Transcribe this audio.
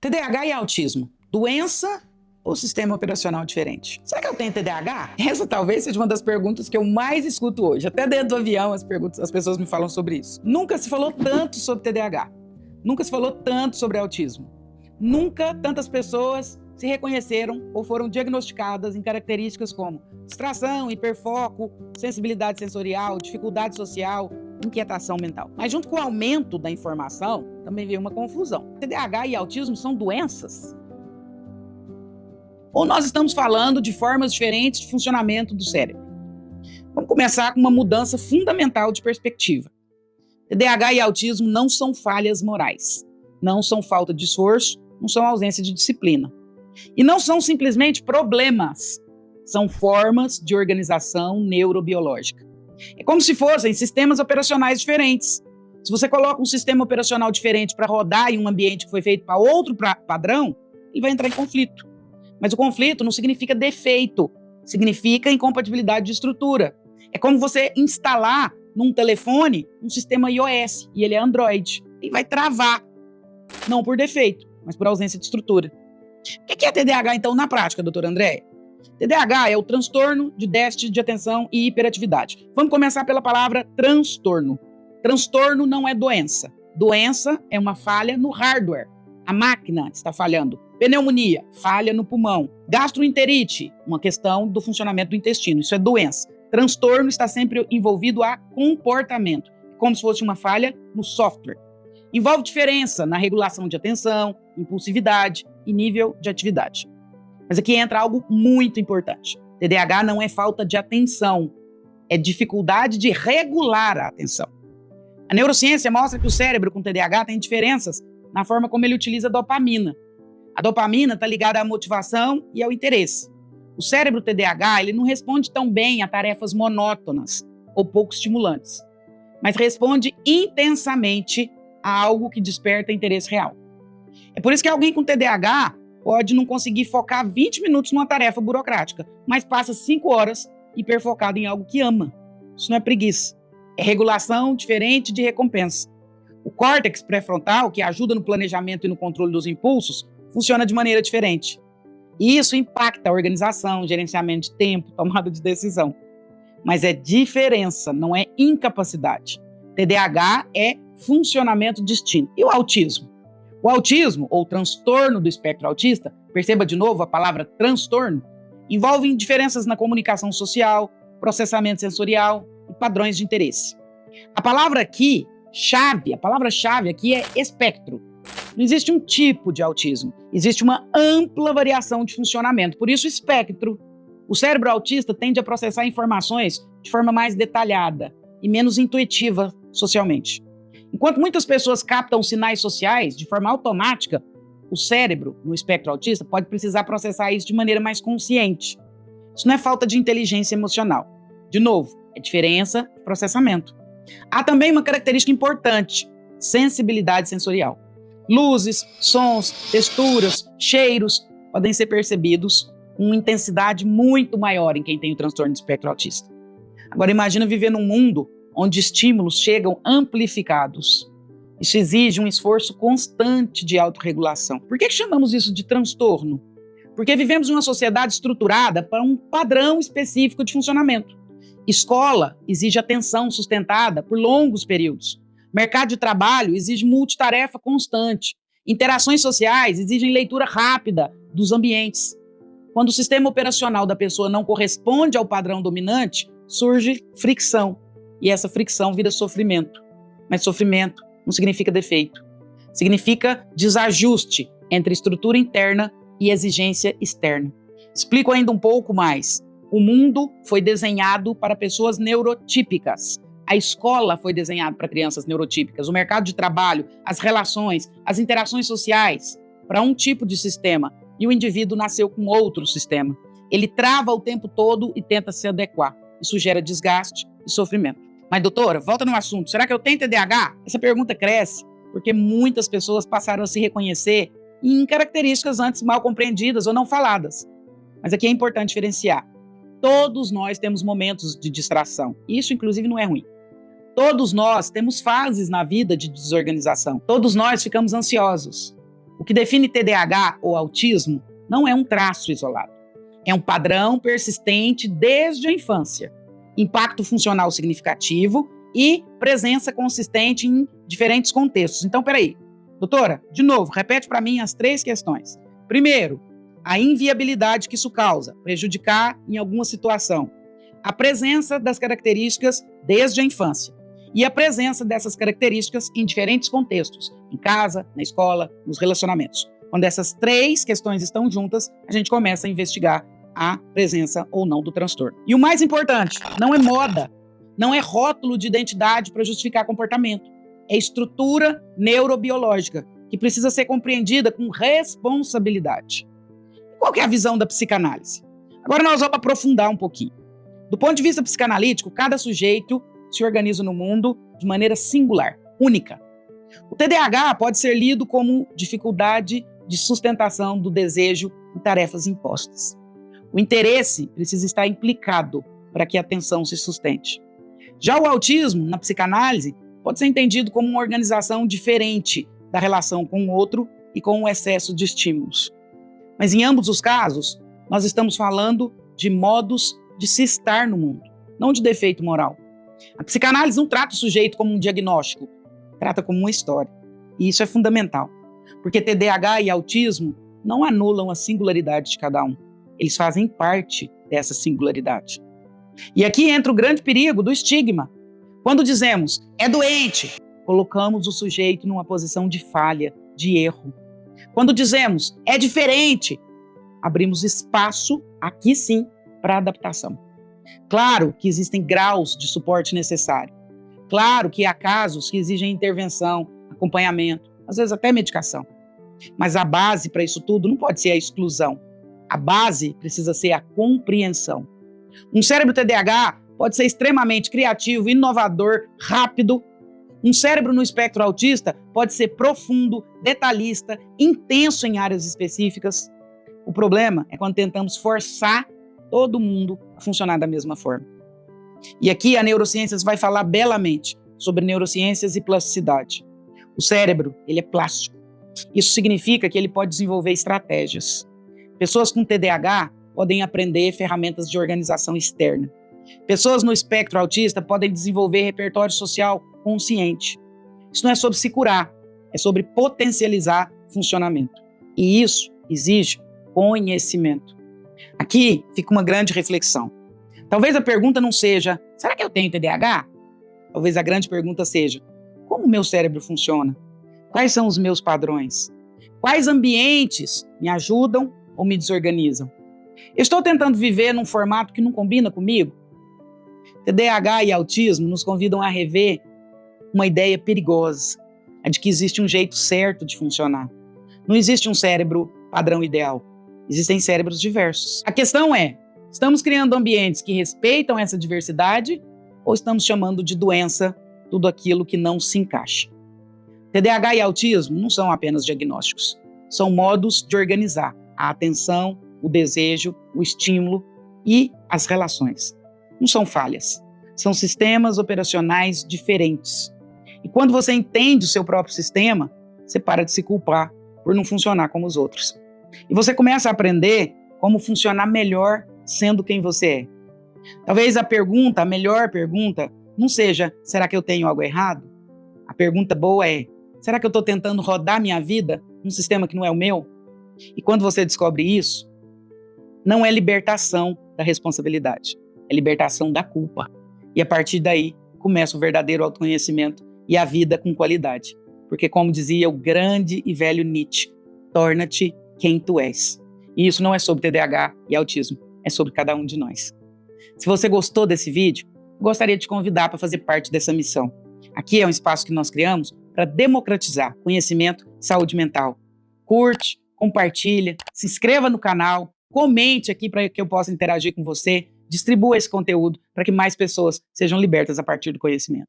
TDAH e autismo, doença ou sistema operacional diferente? Será que eu tenho TDAH? Essa talvez seja uma das perguntas que eu mais escuto hoje. Até dentro do avião as pessoas me falam sobre isso. Nunca se falou tanto sobre TDAH. Nunca se falou tanto sobre autismo. Nunca tantas pessoas se reconheceram ou foram diagnosticadas em características como distração, hiperfoco, sensibilidade sensorial, dificuldade social, inquietação mental. Mas junto com o aumento da informação, também veio uma confusão. TDAH e autismo são doenças? Ou nós estamos falando de formas diferentes de funcionamento do cérebro? Vamos começar com uma mudança fundamental de perspectiva. TDAH e autismo não são falhas morais, não são falta de esforço, não são ausência de disciplina. E não são simplesmente problemas, são formas de organização neurobiológica. É como se fossem sistemas operacionais diferentes. Se você coloca um sistema operacional diferente para rodar em um ambiente que foi feito para outro padrão, ele vai entrar em conflito. Mas o conflito não significa defeito, significa incompatibilidade de estrutura. É como você instalar num telefone um sistema iOS e ele é Android. Ele vai travar, não por defeito, mas por ausência de estrutura. O que é TDAH, então, na prática, doutora Andréia? TDAH é o transtorno de déficit de atenção e hiperatividade. Vamos começar pela palavra transtorno. Transtorno não é doença. Doença é uma falha no hardware. A máquina está falhando. Pneumonia, falha no pulmão. Gastroenterite, uma questão do funcionamento do intestino. Isso é doença. Transtorno está sempre envolvido a comportamento, como se fosse uma falha no software. Envolve diferença na regulação de atenção, impulsividade e nível de atividade. Mas aqui entra algo muito importante. TDAH não é falta de atenção, é dificuldade de regular a atenção. A neurociência mostra que o cérebro com TDAH tem diferenças na forma como ele utiliza a dopamina. A dopamina está ligada à motivação e ao interesse. O cérebro TDAH ele não responde tão bem a tarefas monótonas ou pouco estimulantes, mas responde intensamente a algo que desperta interesse real. É por isso que alguém com TDAH pode não conseguir focar 20 minutos numa tarefa burocrática, mas passa 5 horas hiperfocado em algo que ama. Isso não é preguiça, é regulação diferente de recompensa. O córtex pré-frontal, que ajuda no planejamento e no controle dos impulsos, funciona de maneira diferente. E isso impacta a organização, gerenciamento de tempo, tomada de decisão. Mas é diferença, não é incapacidade. TDAH é funcionamento distinto. E o autismo? O autismo, ou transtorno do espectro autista, perceba de novo a palavra transtorno, envolve diferenças na comunicação social, processamento sensorial e padrões de interesse. A palavra-chave aqui é espectro. Não existe um tipo de autismo, existe uma ampla variação de funcionamento, por isso espectro. O cérebro autista tende a processar informações de forma mais detalhada e menos intuitiva socialmente. Enquanto muitas pessoas captam sinais sociais de forma automática, o cérebro, no espectro autista, pode precisar processar isso de maneira mais consciente. Isso não é falta de inteligência emocional. De novo, é diferença de processamento. Há também uma característica importante, sensibilidade sensorial. Luzes, sons, texturas, cheiros podem ser percebidos com uma intensidade muito maior em quem tem o transtorno de espectro autista. Agora imagina viver num mundo onde estímulos chegam amplificados. Isso exige um esforço constante de autorregulação. Por que chamamos isso de transtorno? Porque vivemos em uma sociedade estruturada para um padrão específico de funcionamento. Escola exige atenção sustentada por longos períodos. Mercado de trabalho exige multitarefa constante. Interações sociais exigem leitura rápida dos ambientes. Quando o sistema operacional da pessoa não corresponde ao padrão dominante, surge fricção. E essa fricção vira sofrimento. Mas sofrimento não significa defeito. Significa desajuste entre estrutura interna e exigência externa. Explico ainda um pouco mais. O mundo foi desenhado para pessoas neurotípicas. A escola foi desenhada para crianças neurotípicas. O mercado de trabalho, as relações, as interações sociais, para um tipo de sistema. E o indivíduo nasceu com outro sistema. Ele trava o tempo todo e tenta se adequar. Isso gera desgaste e sofrimento. Mas, doutora, volta no assunto. Será que eu tenho TDAH? Essa pergunta cresce porque muitas pessoas passaram a se reconhecer em características antes mal compreendidas ou não faladas. Mas aqui é importante diferenciar. Todos nós temos momentos de distração. Isso, inclusive, não é ruim. Todos nós temos fases na vida de desorganização. Todos nós ficamos ansiosos. O que define TDAH ou autismo não é um traço isolado. É um padrão persistente desde a infância, impacto funcional significativo e presença consistente em diferentes contextos. Então, peraí, doutora, de novo, repete para mim as 3 questões. Primeiro, a inviabilidade que isso causa, prejudicar em alguma situação. A presença das características desde a infância. E a presença dessas características em diferentes contextos, em casa, na escola, nos relacionamentos. Quando essas 3 questões estão juntas, a gente começa a investigar a presença ou não do transtorno. E o mais importante, não é moda, não é rótulo de identidade para justificar comportamento. É estrutura neurobiológica, que precisa ser compreendida com responsabilidade. Qual que é a visão da psicanálise? Agora nós vamos aprofundar um pouquinho. Do ponto de vista psicanalítico, cada sujeito se organiza no mundo de maneira singular, única. O TDAH pode ser lido como dificuldade de sustentação do desejo em tarefas impostas. O interesse precisa estar implicado para que a atenção se sustente. Já o autismo, na psicanálise, pode ser entendido como uma organização diferente da relação com o outro e com o excesso de estímulos. Mas em ambos os casos, nós estamos falando de modos de se estar no mundo, não de defeito moral. A psicanálise não trata o sujeito como um diagnóstico, trata como uma história. E isso é fundamental, porque TDAH e autismo não anulam a singularidade de cada um. Eles fazem parte dessa singularidade. E aqui entra o grande perigo do estigma. Quando dizemos, é doente, colocamos o sujeito numa posição de falha, de erro. Quando dizemos, é diferente, abrimos espaço, aqui sim, para adaptação. Claro que existem graus de suporte necessário. Claro que há casos que exigem intervenção, acompanhamento, às vezes até medicação. Mas a base para isso tudo não pode ser a exclusão. A base precisa ser a compreensão. Um cérebro TDAH pode ser extremamente criativo, inovador, rápido. Um cérebro no espectro autista pode ser profundo, detalhista, intenso em áreas específicas. O problema é quando tentamos forçar todo mundo a funcionar da mesma forma. E aqui a neurociências vai falar belamente sobre neurociências e plasticidade. O cérebro, ele é plástico. Isso significa que ele pode desenvolver estratégias. Pessoas com TDAH podem aprender ferramentas de organização externa. Pessoas no espectro autista podem desenvolver repertório social consciente. Isso não é sobre se curar, é sobre potencializar funcionamento. E isso exige conhecimento. Aqui fica uma grande reflexão. Talvez a pergunta não seja, será que eu tenho TDAH? Talvez a grande pergunta seja, como o meu cérebro funciona? Quais são os meus padrões? Quais ambientes me ajudam ou me desorganizam? Eu estou tentando viver num formato que não combina comigo? TDAH e autismo nos convidam a rever uma ideia perigosa, a de que existe um jeito certo de funcionar. Não existe um cérebro padrão ideal. Existem cérebros diversos. A questão é, estamos criando ambientes que respeitam essa diversidade ou estamos chamando de doença tudo aquilo que não se encaixa? TDAH e autismo não são apenas diagnósticos, são modos de organizar a atenção, o desejo, o estímulo e as relações. Não são falhas, são sistemas operacionais diferentes. E quando você entende o seu próprio sistema, você para de se culpar por não funcionar como os outros. E você começa a aprender como funcionar melhor sendo quem você é. Talvez a melhor pergunta, não seja, será que eu tenho algo errado? A pergunta boa é, será que eu estou tentando rodar minha vida num sistema que não é o meu? E quando você descobre isso, não é libertação da responsabilidade, é libertação da culpa. E a partir daí, começa o verdadeiro autoconhecimento e a vida com qualidade. Porque como dizia o grande e velho Nietzsche, torna-te quem tu és. E isso não é sobre TDAH e autismo, é sobre cada um de nós. Se você gostou desse vídeo, gostaria de te convidar para fazer parte dessa missão. Aqui é um espaço que nós criamos para democratizar conhecimento e saúde mental. Curte, compartilha, se inscreva no canal, comente aqui para que eu possa interagir com você, distribua esse conteúdo para que mais pessoas sejam libertas a partir do conhecimento.